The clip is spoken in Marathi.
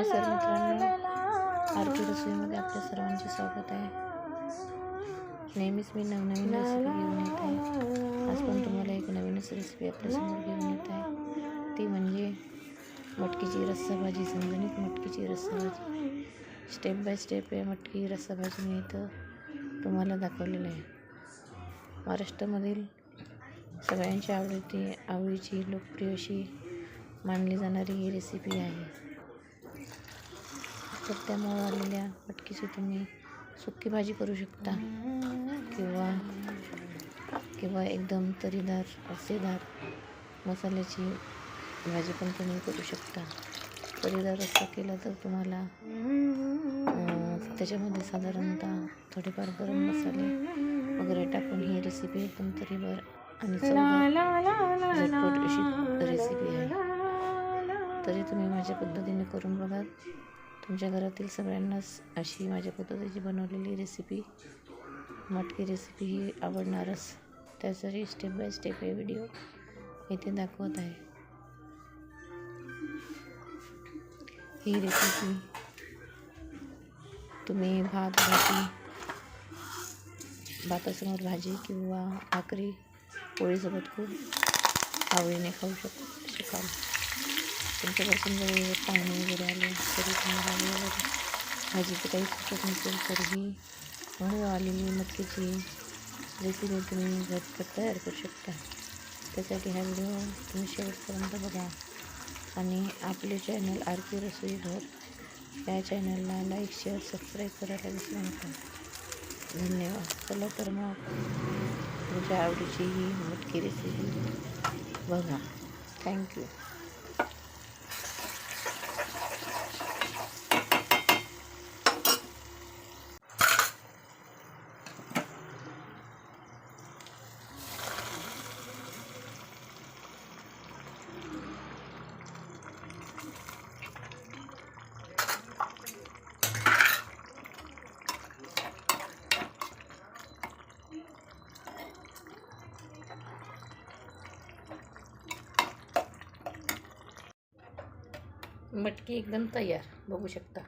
नमस्कार मित्रांनो, आरती रसोईमध्ये आपल्या सर्वांचे स्वागत आहे. नेहमीच मी नवनवीन रेसिपी घेऊन येत आहे. आज पण तुम्हाला एक नवीनच रेसिपी आपल्यासमोर घेऊन येत आहे. ती म्हणजे मटकीची रस्सा भाजी, झणझणीत मटकीची रस्सा भाजी. स्टेप बाय स्टेप या मटकी रस्सा भाजी मी इथं तुम्हाला दाखवलेलं आहे. महाराष्ट्रामधील सगळ्यांच्या आवडीची लोकप्रिय अशी मानली जाणारी ही रेसिपी आहे. त्यामुळे आलेल्या मटकीची तुम्ही सुक्की भाजी करू शकता किंवा एकदम तरीदार रस्सेदार मसाल्याची भाजी पण तुम्ही करू शकता. तरीदार रस्सा केला तर तुम्हाला त्याच्यामध्ये साधारणतः थोडेफार गरम मसाले वगैरे टाकून ही रेसिपी एकदम तरीदार आणि चवदार झटपट अशी रेसिपी आहे. तरी तुम्ही माझ्या पद्धतीने करून बघा. तुमच्या घरातील सगळ्यांनाच अशी माझ्या पद्धतीची बनवलेली रेसिपी मटकी रेसिपी ही आवडणारच. त्यासाठी स्टेप बाय स्टेप हे व्हिडिओ इथे दाखवत आहे. ही रेसिपी तुम्ही भातासमोर भाजी किंवा भाकरी पोळीसोबत खूप आवडीने खाऊ शकाल. तुमच्यापासून जर पाहुणे वगैरे आले तरी तुम्हाला भाजीचं काही सुचत नसेल तरीही म्हणून आलेली मटकीची रेसिपी तुम्ही झटपट तयार करू शकता. त्यासाठी हा व्हिडिओ तुम्ही शेवटपर्यंत बघा आणि आपले चॅनल आरती रसोई घर या चॅनलला लाईक शेअर सबस्क्राईब करायला विसरू नका. धन्यवाद. चला तर मग तुमच्या आवडीची ही मटकी रेसिपी बघा. थँक्यू. मटकी एकदम तयार बघू शकता.